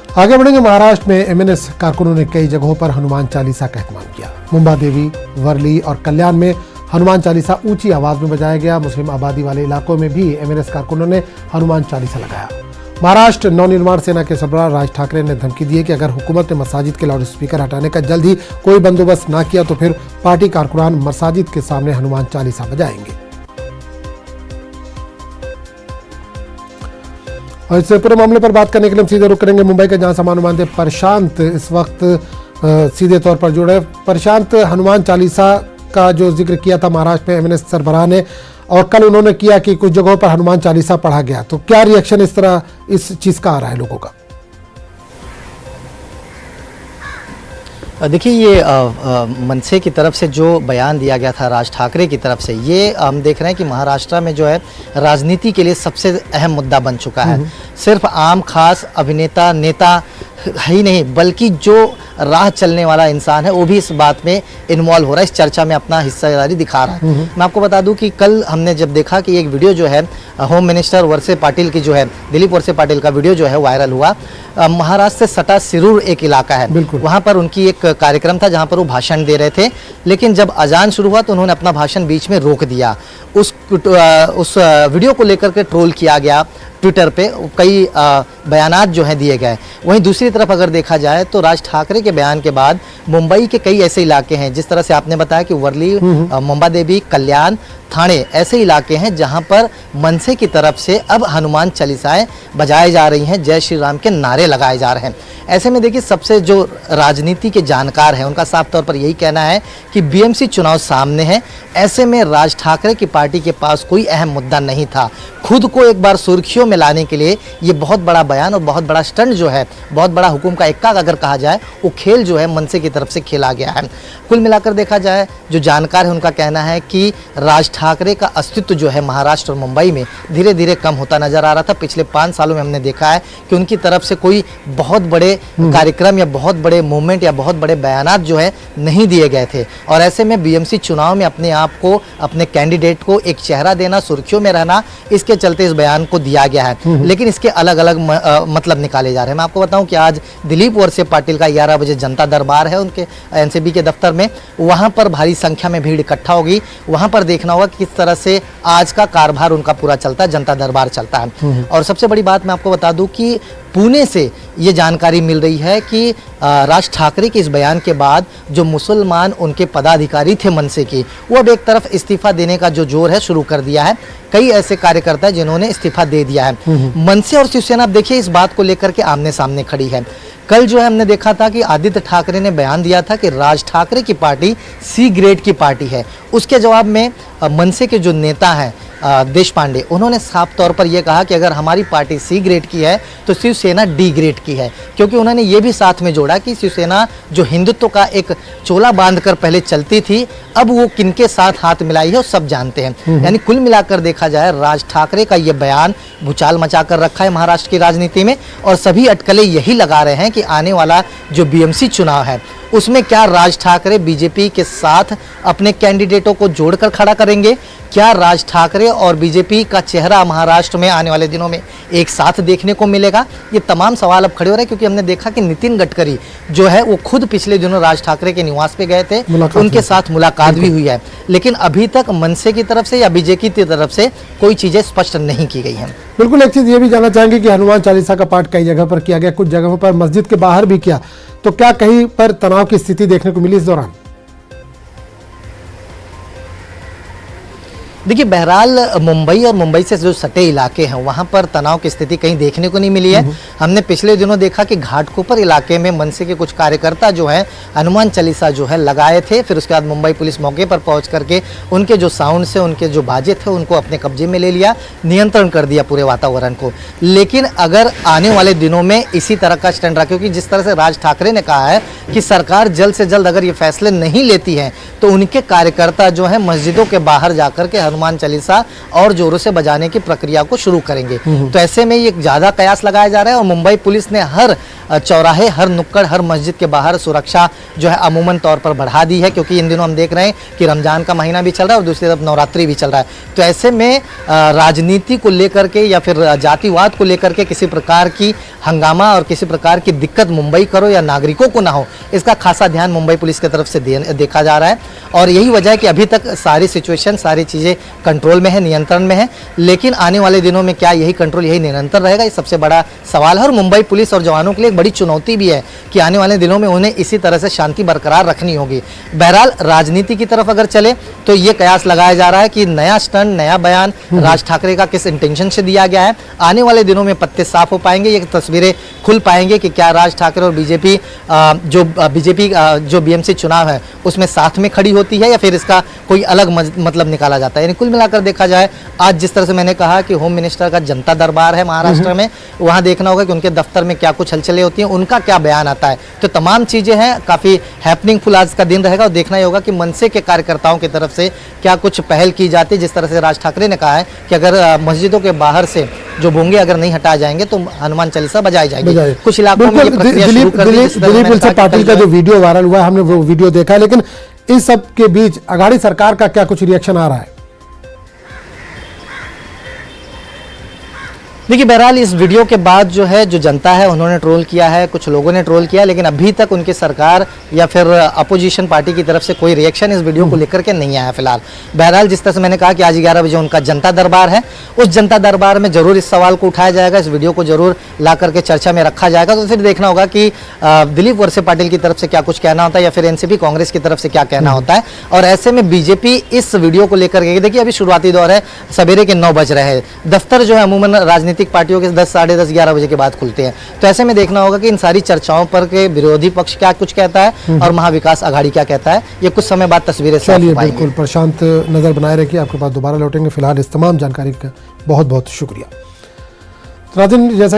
आगे बढ़ेंगे। महाराष्ट्र में एमएनएस कारकुनों ने कई जगहों पर हनुमान चालीसा का एहतमाम किया। मुंबा देवी, वर्ली और कल्याण में हनुमान चालीसा ऊंची आवाज में बजाया गया। मुस्लिम आबादी वाले इलाकों में भी एमएनएस कारकुनों ने हनुमान चालीसा लगाया। महाराष्ट्र नवनिर्माण सेना के सरबराह राज ठाकरे ने धमकी दी है कि अगर हुकूमत ने मसाजिद के लाउड स्पीकर हटाने का जल्द ही कोई बंदोबस्त ना किया तो फिर पार्टी कारकुनान मसाजिद के सामने हनुमान चालीसा बजाएंगे। और इस पूरे मामले पर बात करने के लिए हम सीधे रुक करेंगे मुंबई के, जहां समानुमानते प्रशांत इस वक्त सीधे तौर पर जुड़े। प्रशांत, हनुमान चालीसा का जो जिक्र किया था महाराष्ट्र में एमएनएस सरबराह ने, और कल उन्होंने किया कि कुछ जगहों पर हनुमान चालीसा पढ़ा गया, तो क्या रिएक्शन इस चीज का आ रहा है लोगों का? देखिए, ये मनसे की तरफ से जो बयान दिया गया था राज ठाकरे की तरफ से, ये हम देख रहे हैं कि महाराष्ट्र में जो है राजनीति के लिए सबसे अहम मुद्दा बन चुका है। सिर्फ आम खास अभिनेता नेता ही नहीं, बल्कि जो राह चलने वाला इंसान है वो भी इस बात में इन्वॉल्व हो रहा है, इस चर्चा में अपना हिस्सेदारी दिखा रहा है। मैं आपको बता दूं कि कल हमने जब देखा कि एक वीडियो जो है होम मिनिस्टर वरसे पाटिल की जो है, दिलीप वरसे पाटिल का वीडियो जो है वायरल हुआ। महाराष्ट्र से सटा सिरूर एक इलाका है, वहाँ पर उनकी एक कार्यक्रम था जहाँ पर वो भाषण दे रहे थे, लेकिन जब अजान शुरू हुआ तो उन्होंने अपना भाषण बीच में रोक दिया। उस वीडियो को लेकर के ट्रोल किया गया ट्विटर पे, कई बयानात जो हैं दिए गए। वहीं दूसरी तरफ अगर देखा जाए तो राज ठाकरे के बयान के बाद मुंबई के कई ऐसे इलाके हैं, जिस तरह से आपने बताया कि वर्ली, मुंबा देवी, कल्याण, थाने ऐसे इलाके हैं जहां पर मनसे की तरफ से अब हनुमान चालीसाएं बजाई जा रही हैं, जय श्री राम के नारे लगाए जा रहे हैं। ऐसे में देखिए, सबसे जो राजनीति के जानकार हैं उनका साफ तौर पर यही कहना है कि बीएमसी चुनाव सामने है। ऐसे में राज ठाकरे की पार्टी के पास कोई अहम मुद्दा नहीं था। खुद को एक बार सुर्खियों में लाने के लिए ये बहुत बड़ा बयान और बहुत बड़ा स्टंट जो है, बहुत बड़ा हुकुम का इक्का अगर कहा जाए, वो खेल जो है मनसे की तरफ से खेला गया है। कुल मिलाकर देखा जाए, जो जानकार है उनका कहना है कि राज ठाकरे का अस्तित्व जो है महाराष्ट्र और मुंबई में धीरे धीरे कम होता नजर आ रहा था। पिछले 5 सालों में हमने देखा है कि उनकी तरफ से कोई बहुत बड़े कार्यक्रम या बहुत बड़े मूवमेंट या बहुत बड़े बयानात जो है नहीं दिए गए थे। और ऐसे में बीएमसी चुनाव में अपने आप को, अपने कैंडिडेट को एक चेहरा देना, सुर्खियों में रहना, इसके चलते इस बयान को दिया गया है। लेकिन इसके अलग अलग मतलब निकाले जा रहे हैं। मैं आपको बताऊं कि आज दिलीप वरसे पाटिल का 11 बजे जनता दरबार है उनके एनसीबी के दफ्तर में। वहां पर भारी संख्या में भीड़ इकट्ठा होगी। वहां पर देखना होगा किस तरह से आज का कारभार उनका पूरा चलता है, जनता दरबार चलता है। और सबसे बड़ी बात मैं आपको बता दूं कि पुणे से ये जानकारी मिल रही है कि राज ठाकरे के इस बयान के बाद जो मुसलमान उनके पदाधिकारी थे मनसे की, वो अब एक तरफ इस्तीफा देने का जो जोर है शुरू कर दिया है। कई ऐसे कार्यकर्ता हैं जिन्होंने इस्तीफा दे दिया है। मनसे और शिवसेना अब देखिए इस बात को लेकर के आमने सामने खड़ी है। कल जो है हमने देखा था कि आदित्य ठाकरे ने बयान दिया था कि राज ठाकरे की पार्टी सी ग्रेड की पार्टी है। उसके जवाब में मनसे के जो नेता हैं देश पांडे, उन्होंने साफ तौर पर यह कहा कि अगर हमारी पार्टी सी ग्रेड की है तो शिवसेना डी ग्रेड की है, क्योंकि उन्होंने ये भी साथ में जोड़ा कि शिवसेना जो हिंदुत्व का एक चोला बांधकर पहले चलती थी, अब वो किनके साथ हाथ मिलाई है वो सब जानते हैं। यानी कुल मिलाकर देखा जाए, राज ठाकरे का ये बयान भूचाल मचा कर रखा है महाराष्ट्र की राजनीति में, और सभी अटकलें यही लगा रहे हैं कि आने वाला जो बीएमसी चुनाव है उसमें क्या राज ठाकरे बीजेपी के साथ अपने कैंडिडेटों को जोड़कर खड़ा करेंगे? क्या राज ठाकरे और बीजेपी का चेहरा महाराष्ट्र में आने वाले दिनों में एक साथ देखने को मिलेगा? ये तमाम सवाल अब खड़े हो रहे हैं, क्योंकि हमने देखा कि नितिन गडकरी जो है वो खुद पिछले दिनों राज ठाकरे के निवास पे गए थे, उनके साथ मुलाकात भी हुई है। लेकिन अभी तक मनसे की तरफ से या बीजेपी की तरफ से कोई चीजें स्पष्ट नहीं की गई हैं। बिल्कुल, एक चीज ये भी जानना चाहेंगे कि हनुमान चालीसा का पाठ कई जगह पर किया गया, कुछ जगहों पर मस्जिद के बाहर भी किया, तो क्या कहीं पर तनाव की स्थिति देखने को मिली इस दौरान? देखिए, बहरहाल मुंबई और मुंबई से जो सटे इलाके हैं वहां पर तनाव की स्थिति कहीं देखने को नहीं मिली है। हमने पिछले दिनों देखा कि घाटकोपर इलाके में मनसे के कुछ कार्यकर्ता जो हैं हनुमान चालीसा जो है लगाए थे। फिर उसके बाद मुंबई पुलिस मौके पर पहुंच करके उनके जो साउंड से उनके जो बाजे थे उनको अपने कब्जे में ले लिया, नियंत्रण कर दिया पूरे वातावरण को। लेकिन अगर आने वाले दिनों में इसी तरह का स्टैंड रहा, क्योंकि जिस तरह से राज ठाकरे ने कहा है कि सरकार जल्द से जल्द अगर ये फैसले नहीं लेती है तो उनके कार्यकर्ता जो है मस्जिदों के बाहर जाकर के हनुमान चालीसा और जोरों से बजाने की प्रक्रिया को शुरू करेंगे। तो ऐसे में ये ज्यादा कयास लगाया जा रहा है, और मुंबई पुलिस ने हर चौराहे, हर नुक्कड़, हर मस्जिद के बाहर सुरक्षा जो है अमूमन तौर पर बढ़ा दी है, क्योंकि इन दिनों हम देख रहे हैं कि रमज़ान का महीना भी चल रहा है और दूसरी तरफ नवरात्रि भी चल रहा है। तो ऐसे में राजनीति को लेकर के या फिर जातिवाद को लेकर के किसी प्रकार की हंगामा और किसी प्रकार की दिक्कत मुंबई करो या नागरिकों को ना हो, इसका खासा ध्यान मुंबई पुलिस की तरफ से देखा जा रहा है। और यही वजह है कि अभी तक सारी सिचुएशन, सारी चीज़ें कंट्रोल में है, नियंत्रण में है। लेकिन आने वाले दिनों में क्या यही कंट्रोल, यही निरंतर रहेगा, ये सबसे बड़ा सवाल है। और मुंबई पुलिस और जवानों के लिए एक बड़ी चुनौती भी है कि आने वाले दिनों में उन्हें इसी तरह से शांति बरकरार रखनी होगी। बहरहाल राजनीति की तरफ अगर चले तो ये कयास लगाया जा रहा है कि नया स्टंट, नया बयान राज ठाकरे का किस इंटेंशन से दिया गया है। आने वाले दिनों में पत्ते साफ हो पाएंगे, ये तस्वीरें खुल पाएंगे कि क्या राज ठाकरे और बीजेपी जो बीएमसी चुनाव है उसमें साथ में खड़ी होती है या फिर इसका कोई अलग मतलब निकाला जाता है। यानी कुल मिलाकर देखा जाए, आज जिस तरह से मैंने कहा कि होम मिनिस्टर का जनता दरबार है महाराष्ट्र में, वहां देखना होगा कि उनके दफ्तर में क्या कुछ हलचलें होती हैं, उनका क्या बयान आता है। तो तमाम चीजें हैं, काफी हैपनिंग फुल आज का दिन रहेगा और देखना ही होगा कि मनसे के कार्यकर्ताओं की तरफ से क्या कुछ पहल की जाती है। जिस तरह से राज ठाकरे ने कहा है कि अगर मस्जिदों के बाहर से जो बोंगे अगर नहीं हटाए जाएंगे तो हनुमान चालीसा बजाई जाएगी। कुछ इलाकों में ये प्रक्रिया शुरू कर दी। दिलीप वलसे पाटिल का जो वीडियो वायरल हुआ है, हमने वो वीडियो देखा है, लेकिन इस सब के बीच अघाड़ी सरकार का क्या कुछ रिएक्शन आ रहा है? देखिए, बहरहाल इस वीडियो के बाद जो है, जो जनता है उन्होंने ट्रोल किया है, कुछ लोगों ने ट्रोल किया, लेकिन अभी तक उनकी सरकार या फिर अपोजिशन पार्टी की तरफ से कोई रिएक्शन इस वीडियो को लेकर के नहीं आया फिलहाल। बहरहाल जिस तरह से मैंने कहा कि आज 11 बजे उनका जनता दरबार है, उस जनता दरबार में जरूर इस सवाल को उठाया जाएगा, इस वीडियो को जरूर ला करके चर्चा में रखा जाएगा। तो फिर देखना होगा कि दिलीप वलसे पाटिल की तरफ से क्या कुछ कहना होता है या फिर एनसीपी कांग्रेस की तरफ से क्या कहना होता है। और ऐसे में बीजेपी इस वीडियो को लेकर के, देखिए अभी शुरुआती दौर है, सवेरे के 9 बज रहे हैं, दफ्तर जो है अमूमन राजनीतिक पार्टियों के 10, साढ़े 10, 11 बजे के बाद खुलते हैं। तो ऐसे में देखना होगा कि इन सारी चर्चाओं पर के विरोधी पक्ष क्या कुछ कहता है और महाविकास आघाड़ी क्या कहता है। ये कुछ समय बाद तस्वीरें साफ हो पाएंगी। बिल्कुल प्रशांत, नजर बनाए रखिए, आपके पास दोबारा लौटेंगे। फिलहाल इस तमाम जानकारी का बहुत बहुत शुक्रिया। राजन, जैसा